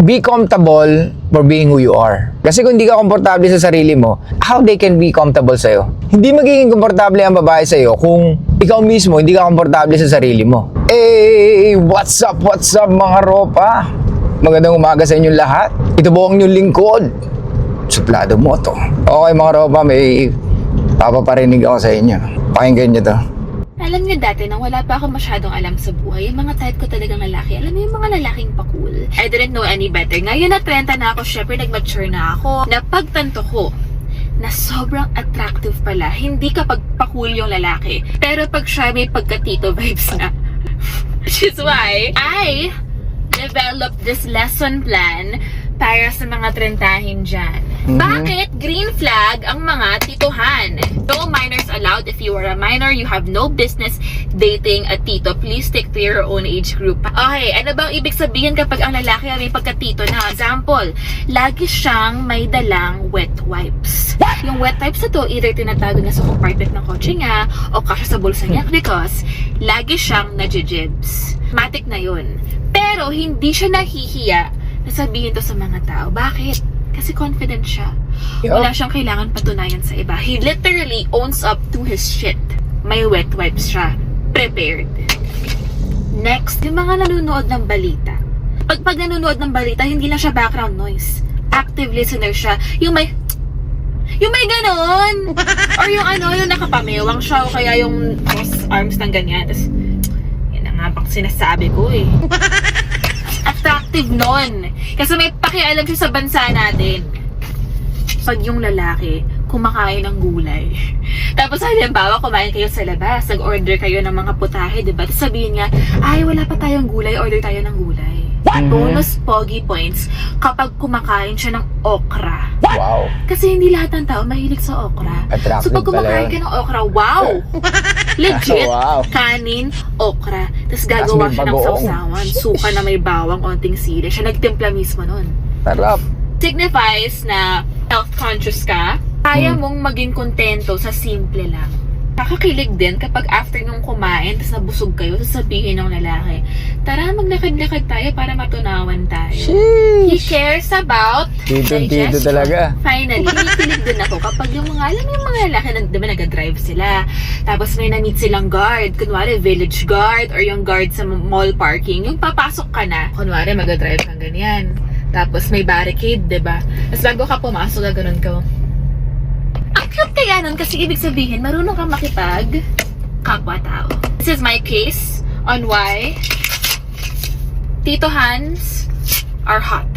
be comfortable for being who you are. Kasi kung hindi ka komportable sa sarili mo, how they can be comfortable sa'yo? Hindi magiging komportable ang babae sa'yo kung ikaw mismo hindi ka komportable sa sarili mo. Hey, what's up mga ropa? Magandang umaga sa inyong lahat. Ito po ang inyong lingkod. Suplado mo to. Okay mga ropa, may papaparinig ako sa inyo. Pakinggan nyo to. Alam niyo dati nang wala pa ako masyadong alam sa buhay, yung mga type ko talagang lalaki, alam niyo yung mga lalaking pa-cool. I didn't know any better. Ngayon na 30 na ako, syempre nag-mature na ako. Napagtanto ko na sobrang attractive pala, hindi kapag pa-cool yung lalaki, pero pag siya may pagka-tito vibes na. Which is why I developed this lesson plan para sa mga trentahin dyan. Bakit green flag ang mga tituhan? No minors allowed. If you are a minor, you have no business dating a tito. Please stick to your own age group. Okay, ano bang ibig sabihin kapag ang lalaki ay may pagkatito na? Example, lagi siyang may dalang wet wipes. Yung wet wipes na to, either tinatago niya sa compartment ng kotse niya o kasya sa bulsa niya because lagi siyang nadjijibs. Matik na yun. Pero hindi siya nahihiya na sabihin to sa mga tao. Bakit? Kasi confident siya. Wala siyang kailangan patunayan sa iba. He literally owns up to his shit. May wet wipes siya. Prepared. Next, yung mga nanonood ng balita. Pag nanonood ng balita, hindi lang siya background noise. Active listener siya. Yung may ganon! Or yung yung nakapamewang siya o kaya yung cross arms ng ganyan. Tapos, yan ang nga bang sinasabi ko eh. Attractive nun. Kasi may pakialam siya sa bansa natin. Pag yung lalaki, kumakain ng gulay. Tapos halimbawa, kumain kayo sa labas, nag-order kayo ng mga putahe, diba? Tapos sabihin niya, ay wala pa tayong gulay, order tayo ng gulay. Bonus pogi points kapag kumakain siya ng okra. Wow. Kasi hindi lahat ng tao mahilig sa okra. Attractive So pag kumakain ka ng okra, wow! Legit, Wow. kanin, okra. Tapos gagawa Tas may siya ng bagoong. sausawan, suka na may bawang, onting sili. Siya nagtimpla mismo nun. Sarap. Signifies na health conscious ka, kaya mong maging kontento sa simple lang. Nakakilig din kapag after nung kumain, tapos nabusog kayo, sasabihin ng lalaki, tara maglakad-lakad tayo para matunawan tayo. He cares about Tito talaga. Finally, kinikilig din ako kapag yung mga, alam mo yung mga lalaki, diba nag-drive sila, tapos may na-meet silang guard, kunwari village guard, or yung guard sa mall parking, yung papasok ka na, kunwari mag-drive kang ganyan, tapos may barricade, diba? Tapos bago ka pumasok, gano'n ka, ang cute kaya nun kasi ibig sabihin, marunong kang makipag kapwa-tao. This is my case on why Tito Hans are hot.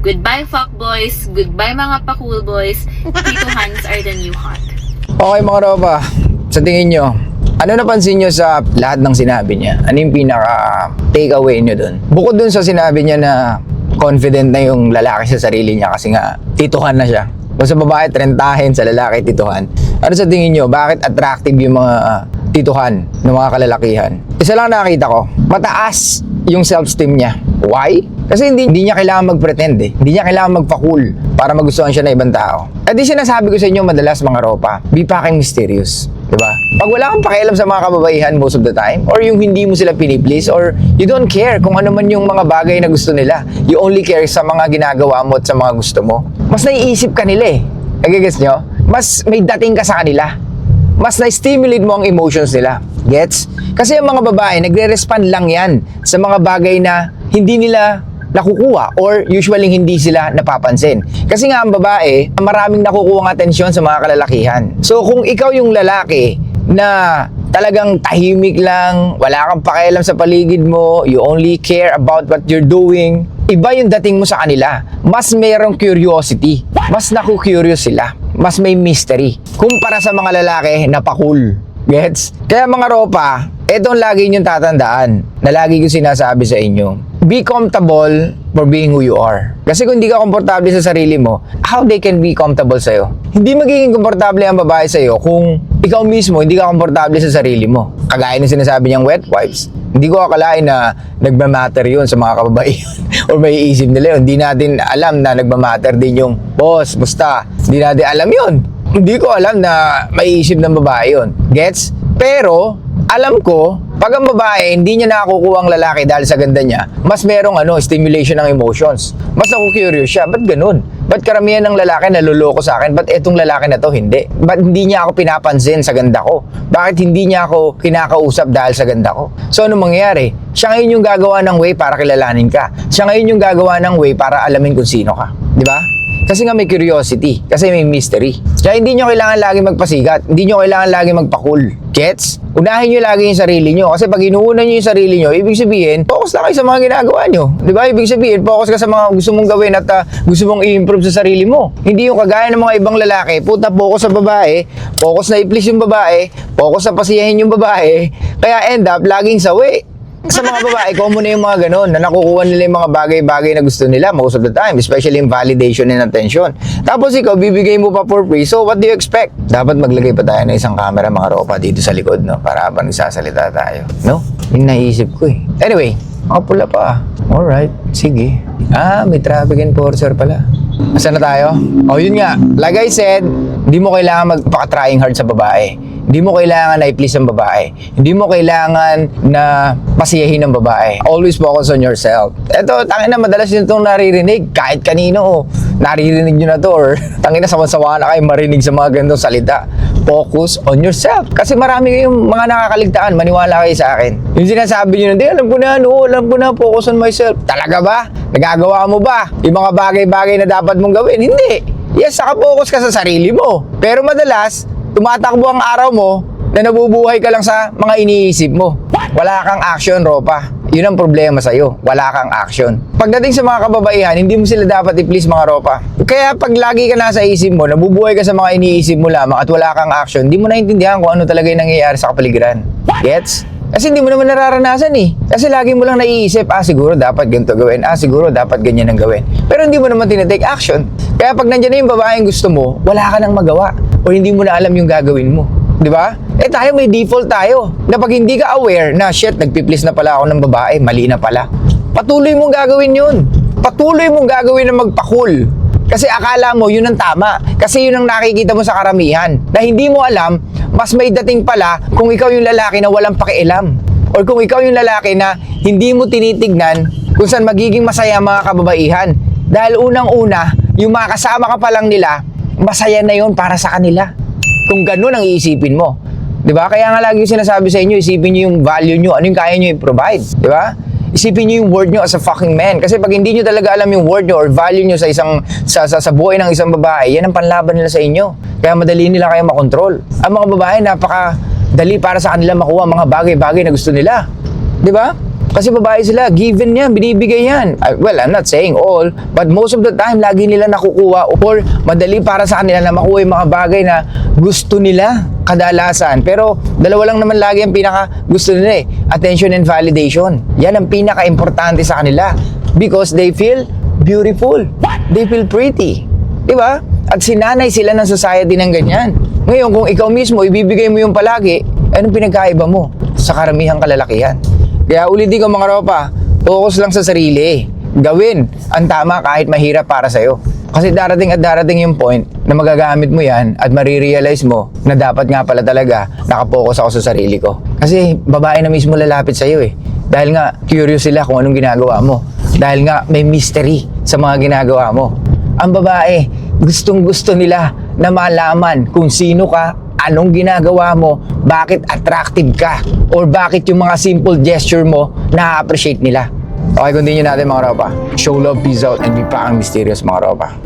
Goodbye fuckboys, goodbye mga pa-cool boys, Tito Hans are the new hot. Okay mga ropa, sa tingin nyo, ano napansin nyo sa lahat ng sinabi niya? Ano yung pinaka takeaway nyo dun? Bukod dun sa sinabi niya na confident na yung lalaki sa sarili niya kasi nga tituhan na siya. Kung sa babae, trentahin, sa lalaki, tituhan. Ano sa tingin nyo, bakit attractive yung mga tituhan ng mga kalalakihan? Isa lang nakita ko, mataas yung self-esteem niya. Why? Kasi hindi niya kailangan mag-pretend eh. Hindi niya kailangan magpa-cool para magustuhan siya ng ibang tao. At di sinasabi ko sa inyo madalas mga ropa, be fucking mysterious. Diba? Pag wala kang pakialam sa mga kababaihan most of the time, or yung hindi mo sila piniplease, or you don't care kung ano man yung mga bagay na gusto nila, you only care sa mga ginagawa mo at sa mga gusto mo, mas naiisip ka nila eh. Nagigets nyo? Mas may dating ka sa kanila. Mas na-stimulate mo ang emotions nila. Gets? Kasi yung mga babae, nagre-respond lang yan sa mga bagay na hindi nila nakukuha or usually hindi sila napapansin. Kasi nga ang babae, maraming nakukuha ng atensyon sa mga kalalakihan. So kung ikaw yung lalaki na talagang tahimik lang, wala kang pakialam sa paligid mo, you only care about what you're doing, iba yung dating mo sa kanila. Mas mayroong curiosity. Mas naku-curious sila. Mas may mystery. Kumpara sa mga lalaki na pa-cool. Gets? Kaya mga ropa, etong lagi niyong tatandaan na lagi ko sinasabi sa inyo. Be comfortable for being who you are. Kasi kung hindi ka komportable sa sarili mo, how they can be comfortable sa'yo? Hindi magiging komportable ang babae sa'yo kung ikaw mismo hindi ka komportable sa sarili mo. Kagaya ng sinasabi niyang wet wipes. Hindi ko akalain na nagmamatter yun sa mga kababaihan or may iisip nila yun. Hindi natin alam na nagmamatter din yung boss, musta. Hindi natin alam yun. Hindi ko alam na may isip ng babae yun. Gets? Pero, alam ko Pag ang babae, hindi niya nakakukuha ang lalaki dahil sa ganda niya, mas merong stimulation ng emotions. Mas naku-curious siya. Ba't ganun? Ba't karamihan ng lalaki naluloko sa akin? Ba't etong lalaki na to hindi? Ba't hindi niya ako pinapansin sa ganda ko? Bakit hindi niya ako kinakausap dahil sa ganda ko? So, ano mangyayari? Siya ngayon yung gagawa ng way para kilalanin ka. Siya ngayon yung gagawa ng way para alamin kung sino ka. Di ba? Kasi nga may curiosity. Kasi may mystery. Kaya hindi nyo kailangan lagi magpasikat. Hindi nyo kailangan lagi magpa-cool. Gets? Unahin nyo lagi yung sarili nyo. Kasi pag inuuna nyo yung sarili nyo, ibig sabihin, focus na kayo sa mga ginagawa nyo. Di ba? Ibig sabihin, focus ka sa mga gusto mong gawin at gusto mong i-improve sa sarili mo. Hindi yung kagaya ng mga ibang lalaki, puta, focus sa babae, focus na i-please yung babae, focus na pasiyahin yung babae, kaya end up laging sawi. Sa mga babae, common na yung mga ganun, na nakukuha nila yung mga bagay-bagay na gusto nila most of the time, especially yung validation and attention. Tapos ikaw, bibigay mo pa for free, so what do you expect? Dapat maglagay pa tayo ng isang camera, mga ropa, dito sa likod, no? Para habang nagsasalita tayo. No? Yung naisip ko eh. Anyway, pula pa. Alright, sige. May traffic enforcer pala. Asan na tayo? Yun nga. Like I said, hindi mo kailangan magpaka-trying hard sa babae. Hindi mo kailangan na i-please ang babae. Hindi mo kailangan na pasiyahin ng babae. Always focus on yourself. Eto, tangina, madalas nyo itong naririnig. Kahit kanino, naririnig nyo na to. Or tangina, sawa-sawa na kayo marinig sa mga ganitong salita. Focus on yourself. Kasi marami kayong mga nakakaligtaan. Maniwala kayo sa akin. Yung sinasabi nyo na, hindi, alam ko na, focus on myself. Talaga ba? Nagagawa mo ba? Yung mga bagay-bagay na dapat mong gawin? Hindi. Yes, saka-focus ka sa sarili mo. Pero madalas, tumatakbo ang araw mo na nabubuhay ka lang sa mga iniisip mo. Wala kang action, ropa. Yun ang problema sa'yo. Wala kang action. Pagdating sa mga kababaihan, hindi mo sila dapat i-please, mga ropa. Kaya pag lagi ka nasa isip mo, nabubuhay ka sa mga iniisip mo lamang at wala kang action, hindi mo naintindihan kung ano talaga yung nangyayari sa kapaligiran. Gets? Kasi hindi mo naman nararanasan eh. Kasi lagi mo lang naiisip, siguro dapat ganito gawin. Siguro dapat ganyan ang gawin. Pero hindi mo naman tinatake action. Kaya pag nandiyan na yung babaeng gusto mo, wala ka nang magawa. O hindi mo na alam yung gagawin mo. Di ba? Tayo may default tayo. Na pag hindi ka aware na, shit, nagpiplis na pala ako ng babae, mali na pala. Patuloy mong gagawin yun. Patuloy mong gagawin na magpa-cool. Kasi akala mo, yun ang tama. Kasi yun ang nakikita mo sa karamihan. Na hindi mo alam, mas may dating pala kung ikaw yung lalaki na walang pakialam. Or kung ikaw yung lalaki na hindi mo tinitignan kung saan magiging masaya ang mga kababaihan. Dahil unang-una, yung mga kasama ka pa lang nila, masaya na yun para sa kanila. Kung ganun ang iisipin mo. Diba? Kaya nga lagi yung sinasabi sa inyo, isipin nyo yung value nyo, ano yung kaya nyo i-provide. Diba? Isipin nyo yung word nyo as a fucking man. Kasi pag hindi nyo talaga alam yung word nyo or value nyo sa sa buhay ng isang babae, yan ang panlaban nila sa inyo. Kaya madali nila kayo makontrol. Ang mga babae, napakadali para sa kanila makuha mga bagay-bagay na gusto nila. Diba? Kasi babae sila, given yan, binibigay yan. Well, I'm not saying all, but most of the time, lagi nila nakukuha or madali para sa kanila na makuha yung mga bagay na gusto nila kadalasan. Pero dalawa lang naman lagi ang pinaka gusto nila eh. Attention and validation. Yan ang pinaka-importante sa kanila. Because they feel beautiful. They feel pretty. Diba? At sinanay sila ng society ng ganyan. Ngayon, kung ikaw mismo, ibibigay mo yung palagi, anong pinagkaiba mo sa karamihang kalalakihan? Kaya ulitin ko, mga ropa, focus lang sa sarili. Gawin ang tama kahit mahirap para sa'yo. Kasi darating at darating yung point na magagamit mo yan at marirealize mo na dapat nga pala talaga nakapokus ako sa sarili ko. Kasi babae na mismo lalapit sa'yo eh. Dahil nga curious sila kung anong ginagawa mo. Dahil nga may mystery sa mga ginagawa mo. Ang babae, gustong-gusto nila na malaman kung sino ka, anong ginagawa mo, bakit attractive ka, or bakit yung mga simple gesture mo na-appreciate nila. Okay, continue natin, mga ropa. Show love, peace out, and be pa ang mysterious, mga ropa.